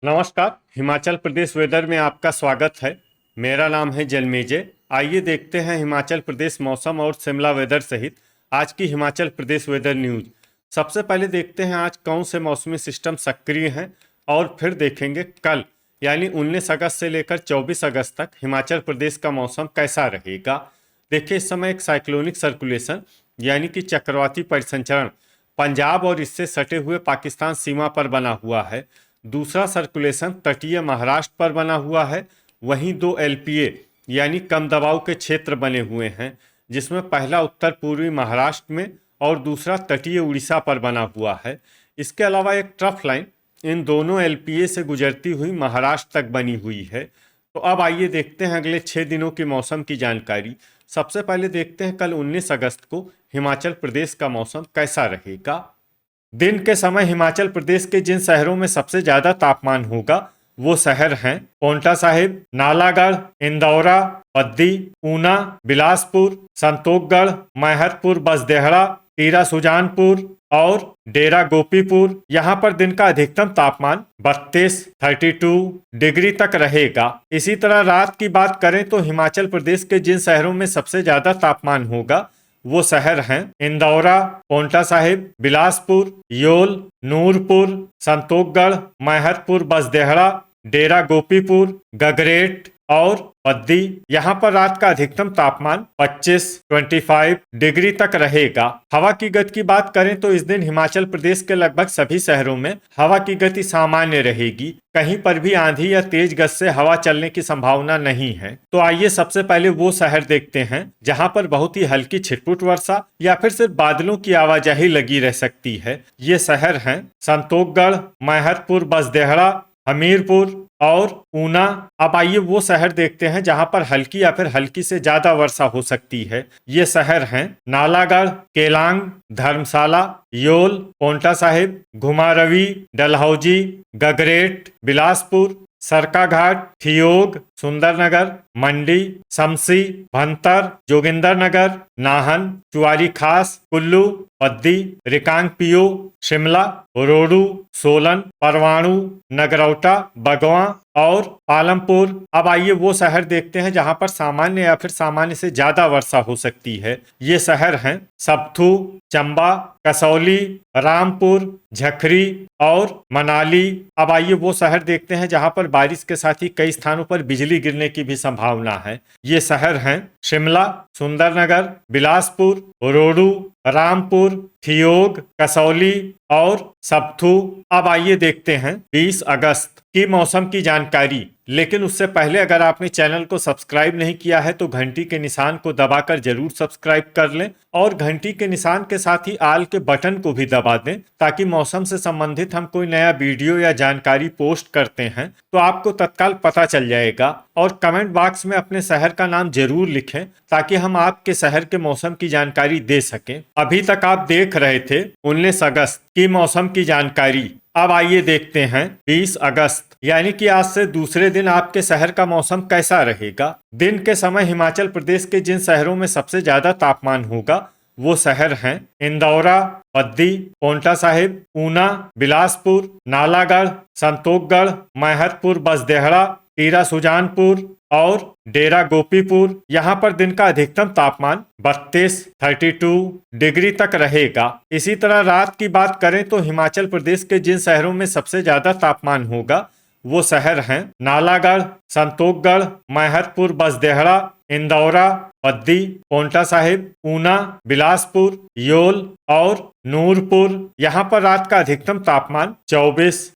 नमस्कार। हिमाचल प्रदेश वेदर में आपका स्वागत है। मेरा नाम है जलमेजे। आइए देखते हैं हिमाचल प्रदेश मौसम और शिमला वेदर सहित आज की हिमाचल प्रदेश वेदर न्यूज। सबसे पहले देखते हैं आज कौन से मौसमी सिस्टम सक्रिय हैं और फिर देखेंगे कल यानी 19 अगस्त से लेकर 24 अगस्त तक हिमाचल प्रदेश का मौसम कैसा रहेगा। देखिए, इस समय एक साइक्लोनिक सर्कुलेशन यानी कि चक्रवाती परिसंचरण पंजाब और इससे सटे हुए पाकिस्तान सीमा पर बना हुआ है। दूसरा सर्कुलेशन तटीय महाराष्ट्र पर बना हुआ है। वहीं दो एलपीए यानी कम दबाव के क्षेत्र बने हुए हैं, जिसमें पहला उत्तर पूर्वी महाराष्ट्र में और दूसरा तटीय उड़ीसा पर बना हुआ है। इसके अलावा एक ट्रफ लाइन इन दोनों एलपीए से गुजरती हुई महाराष्ट्र तक बनी हुई है। तो अब आइए देखते हैं अगले 6 दिनों की मौसम की जानकारी। सबसे पहले देखते हैं कल 19 अगस्त को हिमाचल प्रदेश का मौसम कैसा रहेगा। दिन के समय हिमाचल प्रदेश के जिन शहरों में सबसे ज्यादा तापमान होगा वो शहर हैं पांवटा साहिब, नालागढ़, इंदौरा, बद्दी, ऊना, बिलासपुर, संतोखगढ़, मैहतपुर, बसदेहड़ा, टीरा सुजानपुर और डेरा गोपीपुर। यहाँ पर दिन का अधिकतम तापमान 32 डिग्री तक रहेगा। इसी तरह रात की बात करें तो हिमाचल प्रदेश के जिन शहरों में सबसे ज्यादा तापमान होगा वो शहर हैं इंदौरा, पांवटा साहिब, बिलासपुर, योल, नूरपुर, संतोखगढ़, मैहतपुर, बसदेहड़ा, डेरा गोपीपुर, गगरेट और बद्दी। यहाँ पर रात का अधिकतम तापमान 25 डिग्री तक रहेगा। हवा की गति की बात करें तो इस दिन हिमाचल प्रदेश के लगभग सभी शहरों में हवा की गति सामान्य रहेगी। कहीं पर भी आंधी या तेज गति से हवा चलने की संभावना नहीं है। तो आइए सबसे पहले वो शहर देखते हैं जहाँ पर बहुत ही हल्की छिटपुट वर्षा या फिर सिर्फ बादलों की आवाजाही लगी रह सकती है। ये शहर हैं संतोखगढ़, मैहतपुर, बसदेहड़ा, हमीरपुर और ऊना। अब आइए वो शहर देखते हैं जहां पर हल्की या फिर हल्की से ज्यादा वर्षा हो सकती है। ये शहर हैं नालागढ़, केलांग, धर्मशाला, योल, पांवटा साहिब, घुमारवी, डलहौजी, गगरेट, बिलासपुर, सरकाघाट, ठियोग, सुंदरनगर, मंडी, शमसी, भंतर, जोगिंदरनगर, नाहन, चुआरी खास, कुल्लू, बद्दी, रिकांगपिओ, शिमला, रोडू, सोलन, परवाणु, नगरौटा, बगवां और पालमपुर। अब आइए वो शहर देखते हैं जहां पर सामान्य या फिर सामान्य से ज्यादा वर्षा हो सकती है। ये शहर हैं सबथू, चंबा, कसौली, रामपुर, झखरी और मनाली। अब आइए वो शहर देखते हैं जहां पर बारिश के साथ ही कई स्थानों पर बिजली गिरने की भी संभावना है। ये शहर हैं शिमला, सुंदरनगर, बिलासपुर, रोडू, रामपुर, ठियोग, कसौली और सबथू। अब आइए देखते हैं 20 अगस्त की मौसम की जानकारी। लेकिन उससे पहले अगर आपने चैनल को सब्सक्राइब नहीं किया है तो घंटी के निशान को दबाकर जरूर सब्सक्राइब कर लें और घंटी के निशान के साथ ही आल के बटन को भी दबा दें, ताकि मौसम से संबंधित हम कोई नया वीडियो या जानकारी पोस्ट करते हैं तो आपको तत्काल पता चल जाएगा। और कमेंट बॉक्स में अपने शहर का नाम जरूर लिखें ताकि हम आपके शहर के मौसम की जानकारी दे सकें। अभी तक आप देख रहे थे 19 अगस्त की मौसम की जानकारी। अब आइए देखते हैं 20 अगस्त यानी कि आज से दूसरे दिन आपके शहर का मौसम कैसा रहेगा। दिन के समय हिमाचल प्रदेश के जिन शहरों में सबसे ज्यादा तापमान होगा वो शहर हैं इंदौरा, बद्दी, पांवटा साहिब, ऊना, बिलासपुर, नालागढ़, संतोखगढ़, मैहतपुर, बसदेहड़ा, टीरा सुजानपुर और डेरा गोपीपुर। यहाँ पर दिन का अधिकतम तापमान 32 डिग्री तक रहेगा। इसी तरह रात की बात करें तो हिमाचल प्रदेश के जिन शहरों में सबसे ज्यादा तापमान होगा वो शहर हैं नालागढ़, संतोखगढ़, मैहतपुर, बसदेहड़ा, इंदौरा, बद्दी, पांवटा साहिब, ऊना, बिलासपुर, योल और नूरपुर। यहाँ पर रात का अधिकतम तापमान 24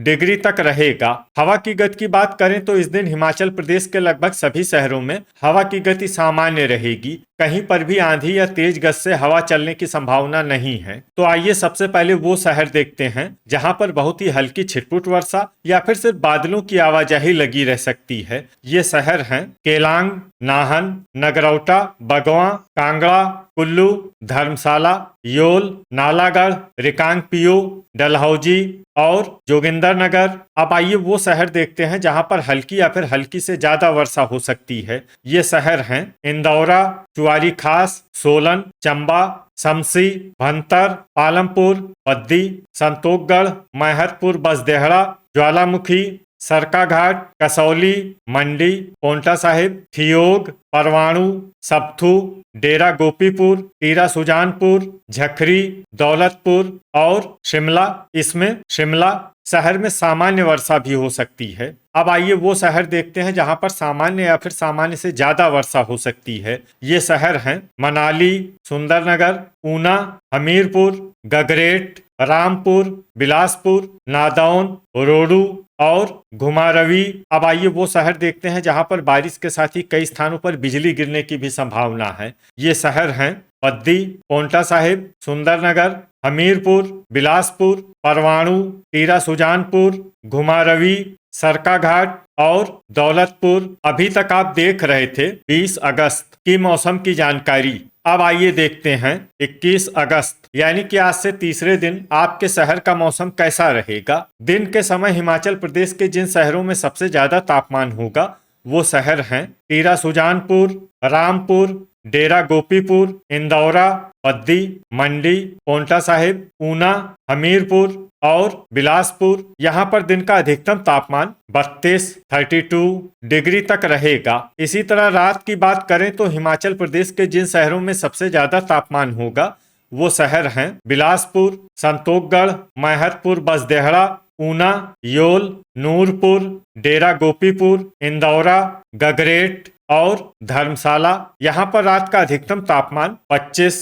डिग्री तक रहेगा। हवा की गति की बात करें तो इस दिन हिमाचल प्रदेश के लगभग सभी शहरों में हवा की गति सामान्य रहेगी। कहीं पर भी आंधी या तेज गति से हवा चलने की संभावना नहीं है। तो आइए सबसे पहले वो शहर देखते हैं जहां पर बहुत ही हल्की छिटपुट वर्षा या फिर सिर्फ बादलों की आवाजाही लगी रह सकती है। ये शहर हैं केलांग, नाहन, नगरौटा, बगवां, कांगड़ा, कुल्लू, धर्मशाला, योल, नालागढ़, रिकांगपिओ, डलहौजी और जोगिंदरनगर। अब आइए वो शहर देखते हैं जहां पर हल्की या फिर हल्की से ज्यादा वर्षा हो सकती है। ये शहर हैं इंदौरा, चुआरी खास, सोलन, चंबा, शमसी, भंतर, पालमपुर, बद्दी, संतोखगढ़, मैहतपुर, बसदेहड़ा, ज्वालामुखी, सरकाघाट, कसौली, मंडी, पोंटा साहिब, ठियोग, परवाणु, सप्थू, डेरा गोपीपुर, टीरा सुजानपुर, झखरी, दौलतपुर और शिमला। इसमें शिमला शहर में सामान्य वर्षा भी हो सकती है। अब आइए वो शहर देखते हैं जहां पर सामान्य या फिर सामान्य से ज्यादा वर्षा हो सकती है। ये शहर हैं मनाली, सुंदरनगर, ऊना, हमीरपुर, गगरेट, रामपुर, बिलासपुर, नादौन, रोडू और घुमारवी। अब आइए वो शहर देखते हैं जहां पर बारिश के साथ ही कई स्थानों पर बिजली गिरने की भी संभावना है। ये शहर हैं पद्दी, पोंटा साहिब, सुंदरनगर, हमीरपुर, बिलासपुर, परवाणु, टीरा सुजानपुर, घुमारवी, सरकाघाट और दौलतपुर। अभी तक आप देख रहे थे 20 अगस्त की मौसम की जानकारी। अब आइए देखते हैं 21 अगस्त यानी कि आज से तीसरे दिन आपके शहर का मौसम कैसा रहेगा। दिन के समय हिमाचल प्रदेश के जिन शहरों में सबसे ज्यादा तापमान होगा वो शहर हैं टीरा सुजानपुर, रामपुर, डेरा गोपीपुर, इंदौरा, पद्दी, मंडी, पोंटा साहिब, ऊना, हमीरपुर और बिलासपुर। यहाँ पर दिन का अधिकतम तापमान 32 डिग्री तक रहेगा। इसी तरह रात की बात करें तो हिमाचल प्रदेश के जिन शहरों में सबसे ज्यादा तापमान होगा वो शहर हैं बिलासपुर, संतोखगढ़, मैहतपुर, बसदेहड़ा, ऊना, योल, नूरपुर, डेरा गोपीपुर, इंदौरा, गगरेट और धर्मशाला। यहाँ पर रात का अधिकतम तापमान 25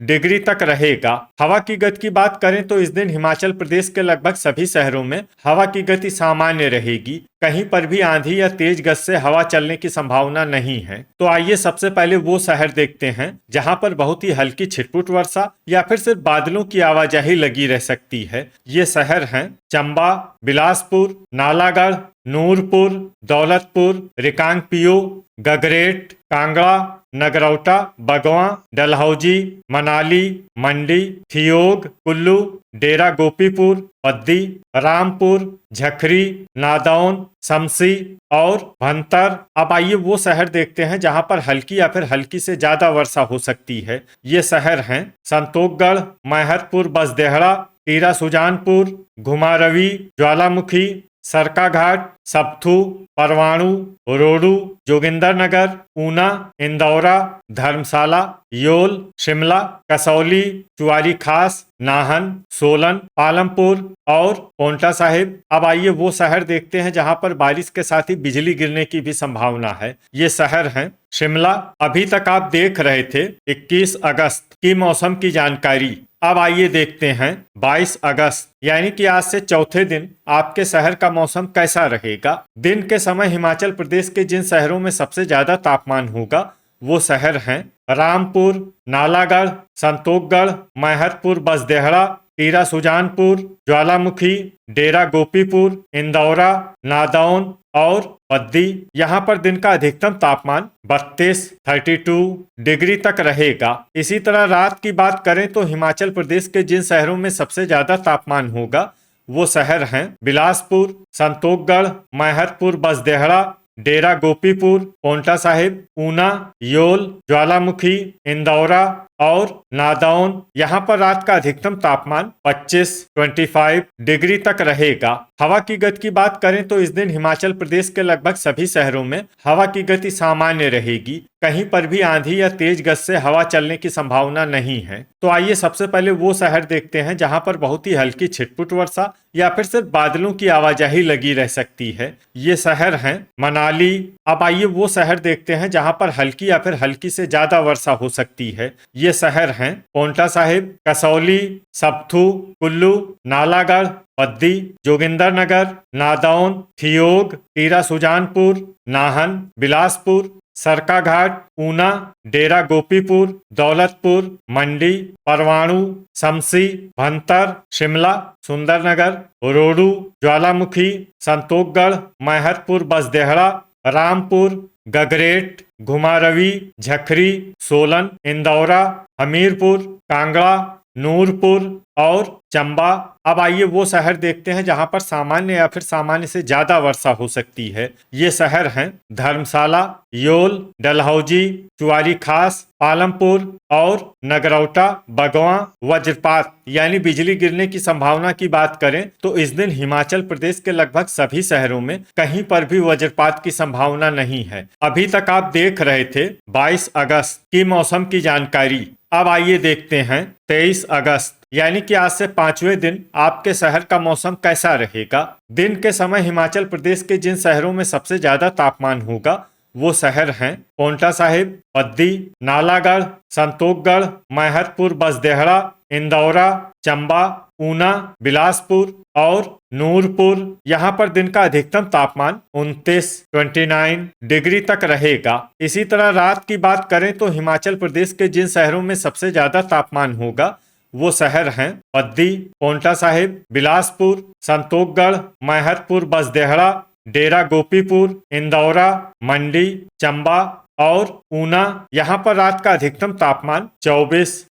डिग्री तक रहेगा। हवा की गति की बात करें तो इस दिन हिमाचल प्रदेश के लगभग सभी शहरों में हवा की गति सामान्य रहेगी। कहीं पर भी आंधी या तेज गति से हवा चलने की संभावना नहीं है। तो आइए सबसे पहले वो शहर देखते हैं जहां पर बहुत ही हल्की छिटपुट वर्षा या फिर सिर्फ बादलों की आवाजाही लगी रह सकती है। ये शहर हैं चंबा, बिलासपुर, नालागढ़, नूरपुर, दौलतपुर, रिकांगपिओ, गगरेट, कांगड़ा, नगरौटा, बगवां, डलहौजी, मनाली, मंडी, ठियोग, कुल्लू, डेरा गोपीपुर, पद्दी, रामपुर, झखरी, नादौन, शमसी और भंतर। अब आइए वो शहर देखते हैं जहां पर हल्की या फिर हल्की से ज्यादा वर्षा हो सकती है। ये शहर हैं संतोखगढ़, मैहतपुर, बसदेहड़ा, टीरा सुजानपुर, घुमारवी, ज्वालामुखी, सरकाघाट, सप्थू, परवाणु, रोडू, जोगिंदरनगर, ऊना, इंदौरा, धर्मशाला, योल, शिमला, कसौली, चुआरी खास, नाहन, सोलन, पालमपुर और पोंटा साहिब। अब आइए वो शहर देखते हैं जहां पर बारिश के साथ ही बिजली गिरने की भी संभावना है। ये शहर हैं शिमला। अभी तक आप देख रहे थे 21 अगस्त की मौसम की जानकारी। अब आइए देखते हैं 22 अगस्त यानी कि आज से चौथे दिन आपके शहर का मौसम कैसा रहेगा। दिन के समय हिमाचल प्रदेश के जिन शहरों में सबसे ज्यादा तापमान होगा वो शहर हैं रामपुर, नालागढ़, संतोखगढ़, मैहतपुर, बसदेहड़ा, टीरा सुजानपुर, ज्वालामुखी, डेरा गोपीपुर, इंदौरा, नादौन और पद्दी। यहाँ पर दिन का अधिकतम तापमान 32 डिग्री तक रहेगा। इसी तरह रात की बात करें तो हिमाचल प्रदेश के जिन शहरों में सबसे ज्यादा तापमान होगा वो शहर हैं बिलासपुर, संतोखगढ़, मैहतपुर, बसदेहड़ा, डेरा गोपीपुर, पोंटा साहिब, ऊना, योल, ज्वालामुखी, इंदौरा और नादौन। यहाँ पर रात का अधिकतम तापमान 25 डिग्री तक रहेगा। हवा की गति की बात करें तो इस दिन हिमाचल प्रदेश के लगभग सभी शहरों में हवा की गति सामान्य रहेगी। कहीं पर भी आंधी या तेज गति से हवा चलने की संभावना नहीं है। तो आइए सबसे पहले वो शहर देखते हैं जहां पर बहुत ही हल्की छिटपुट वर्षा या फिर सिर्फ बादलों की आवाजाही लगी रह सकती है। ये शहर हैं मनाली। अब आइए वो शहर देखते हैं जहां पर हल्की या फिर हल्की से ज्यादा वर्षा हो सकती है। ये शहर हैं पोंटा साहिब, कसौली, सप्थू, कुल्लू, नालागढ़, पद्दी, जोगिंदरनगर, नादौन, ठियोग, टीरा सुजानपुर, नाहन, बिलासपुर, सरकाघाट, ऊना, डेरा गोपीपुर, दौलतपुर, मंडी, परवाणु, शमसी, भंतर, शिमला, सुंदरनगर, रोडू, ज्वालामुखी, संतोखगढ़, मैहतपुर, बसदेहड़ा, रामपुर, गगरेट, घुमारवी, झखरी, सोलन, इंदौरा, हमीरपुर, कांगड़ा, नूरपुर और चंबा। अब आइए वो शहर देखते हैं जहां पर सामान्य या फिर सामान्य से ज्यादा वर्षा हो सकती है। ये शहर हैं धर्मशाला, योल, डलहौजी, चुआरी खास, पालमपुर और नगरौटा। बगवां, वज्रपात यानी बिजली गिरने की संभावना की बात करें तो इस दिन हिमाचल प्रदेश के लगभग सभी शहरों में कहीं पर भी वज्रपात की संभावना नहीं है। अभी तक आप देख रहे थे 22 अगस्त की मौसम की जानकारी। अब आइए देखते हैं 23 अगस्त यानी कि आज से 5वें दिन आपके शहर का मौसम कैसा रहेगा। दिन के समय हिमाचल प्रदेश के जिन शहरों में सबसे ज्यादा तापमान होगा वो शहर हैं पोंटा साहिब, पद्दी, नालागढ़, संतोखगढ़, मैहतपुर, बसदेहड़ा, इंदौरा, चंबा, ऊना, बिलासपुर और नूरपुर। यहाँ पर दिन का अधिकतम तापमान 29 डिग्री तक रहेगा। इसी तरह रात की बात करें तो हिमाचल प्रदेश के जिन शहरों में सबसे ज्यादा तापमान होगा वो शहर हैं पद्दी, पोंटा साहिब, बिलासपुर, संतोखगढ़, मैहतपुर, बसदेहड़ा, डेरा गोपीपुर, इंदौरा, मंडी, चंबा और ऊना। यहाँ पर रात का अधिकतम तापमान 24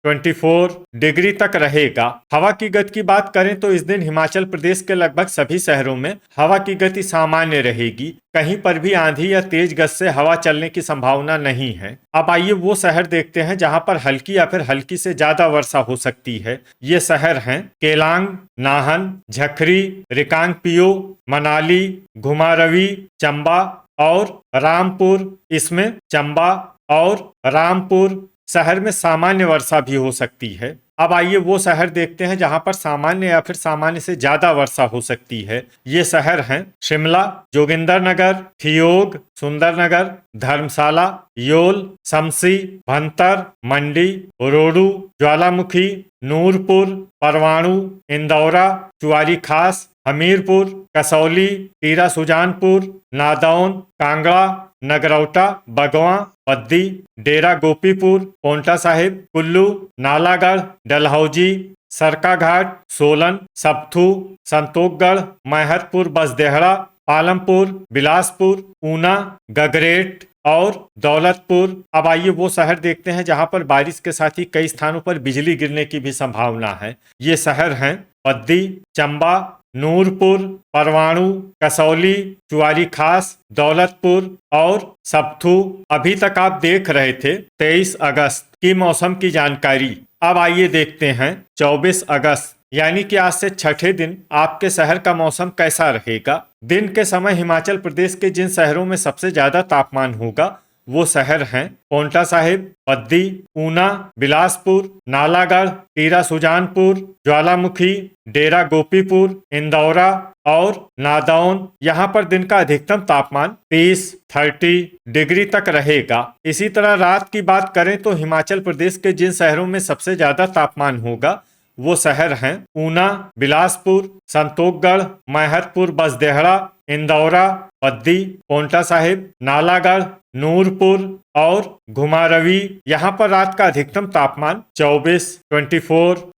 डिग्री तक रहेगा। हवा की गति की बात करें तो इस दिन हिमाचल प्रदेश के लगभग सभी शहरों में हवा की गति सामान्य रहेगी। कहीं पर भी आंधी या तेज गति से हवा चलने की संभावना नहीं है। अब आइए वो शहर देखते हैं जहां पर हल्की या फिर हल्की से ज्यादा वर्षा हो सकती है। ये शहर हैं केलांग, नाहन, झखरी, रिकांगपिओ, मनाली, घुमारवी, चंबा और रामपुर। इसमें चंबा और रामपुर शहर में सामान्य वर्षा भी हो सकती है। अब आइए वो शहर देखते हैं जहां पर सामान्य या फिर सामान्य से ज्यादा वर्षा हो सकती है। ये शहर हैं शिमला, जोगिंदरनगर, ठियोग, सुंदरनगर, धर्मशाला, योल, शमसी, भंतर, मंडी, रोडू, ज्वालामुखी, नूरपुर, परवाणु, इंदौरा, चुआरी खास, हमीरपुर, कसौली, टीरा सुजानपुर, नादौन, कांगड़ा, नगरौटा, बगवां, पद्दी, डेरा गोपीपुर, पोंटा साहिब, कुल्लू, नालागढ़, डलहौजी, सरकाघाट, सोलन, सप्थू, संतोखगढ़, मैहतपुर, बसदेहड़ा, पालमपुर, बिलासपुर, ऊना, गगरेट और दौलतपुर। अब आइए वो शहर देखते हैं जहां पर बारिश के साथ ही कई स्थानों पर बिजली गिरने की भी संभावना है। ये शहर हैं पद्दी, चंबा, नूरपुर, परवाणु, कसौली, चुआरी खास, दौलतपुर और सप्थू। अभी तक आप देख रहे थे 23 अगस्त की मौसम की जानकारी। अब आइए देखते हैं 24 अगस्त यानी कि आज से छठे दिन आपके शहर का मौसम कैसा रहेगा। दिन के समय हिमाचल प्रदेश के जिन शहरों में सबसे ज्यादा तापमान होगा वो शहर हैं पोंटा साहिब, पद्दी, ऊना, बिलासपुर, नालागढ़, टीरा सुजानपुर, ज्वालामुखी, डेरा गोपीपुर, इंदौरा और नादौन। यहाँ पर दिन का अधिकतम तापमान 30 डिग्री तक रहेगा। इसी तरह रात की बात करें तो हिमाचल प्रदेश के जिन शहरों में सबसे ज्यादा तापमान होगा वो शहर हैं ऊना, बिलासपुर, संतोखगढ़, मैहतपुर, बसदेहड़ा, इंदौरा, पद्दी, पोंटा साहिब, नालागढ़, नूरपुर और घुमारवी। यहाँ पर रात का अधिकतम तापमान 24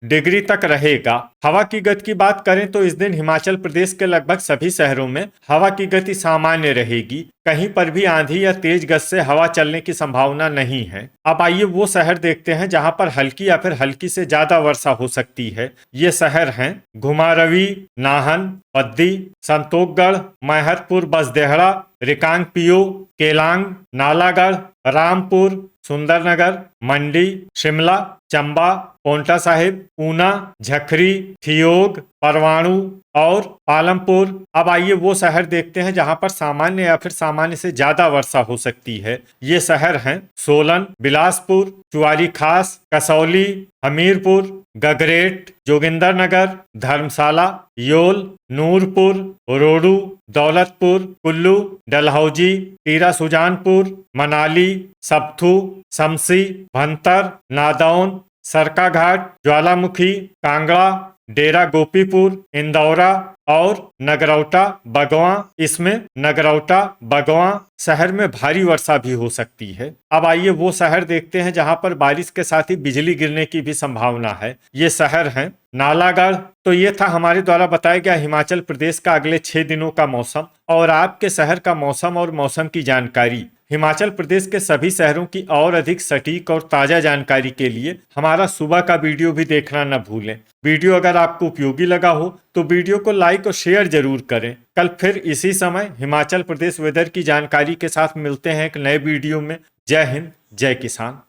डिग्री तक रहेगा। हवा की गति की बात करें तो इस दिन हिमाचल प्रदेश के लगभग सभी शहरों में हवा की गति सामान्य रहेगी। कहीं पर भी आंधी या तेज गति से हवा चलने की संभावना नहीं है। अब आइए वो शहर देखते हैं जहां पर हल्की या फिर हल्की से ज्यादा वर्षा हो सकती है। ये शहर हैं घुमारवी, नाहन, पद्दी, संतोखगढ़, मैहतपुर, बसदेहड़ा, रिकांगपिओ, केलांग, नालागढ़, रामपुर, सुंदरनगर, मंडी, शिमला, चंबा, पोंटा साहिब, ऊना, झखरी, ठियोग, परवाणु और पालमपुर। अब आइए वो शहर देखते हैं जहां पर सामान्य या फिर सामान्य से ज्यादा वर्षा हो सकती है। ये शहर हैं सोलन, बिलासपुर, चुआरी खास, कसौली, हमीरपुर, गगरेट, जोगिंदरनगर, धर्मशाला, योल, नूरपुर, रोडू, दौलतपुर, कुल्लू, डलहौजी, टीरा सुजानपुर, मनाली, सप्थू, शमसी, भंतर, नादौन, सरकाघाट, ज्वालामुखी, कांगड़ा, डेरा गोपीपुर, इंदौरा और नगरौटा, बगवां। इसमें नगरौटा, बगवां शहर में भारी वर्षा भी हो सकती है। अब आइए वो शहर देखते हैं जहां पर बारिश के साथ ही बिजली गिरने की भी संभावना है। ये शहर हैं नालागढ़। तो ये था हमारे द्वारा बताया गया हिमाचल प्रदेश का अगले 6 दिनों का मौसम और आपके शहर का मौसम और मौसम की जानकारी। हिमाचल प्रदेश के सभी शहरों की और अधिक सटीक और ताज़ा जानकारी के लिए हमारा सुबह का वीडियो भी देखना न भूलें। वीडियो अगर आपको उपयोगी लगा हो तो वीडियो को लाइक और शेयर जरूर करें। कल फिर इसी समय हिमाचल प्रदेश वेदर की जानकारी के साथ मिलते हैं एक नए वीडियो में। जय हिंद, जय किसान।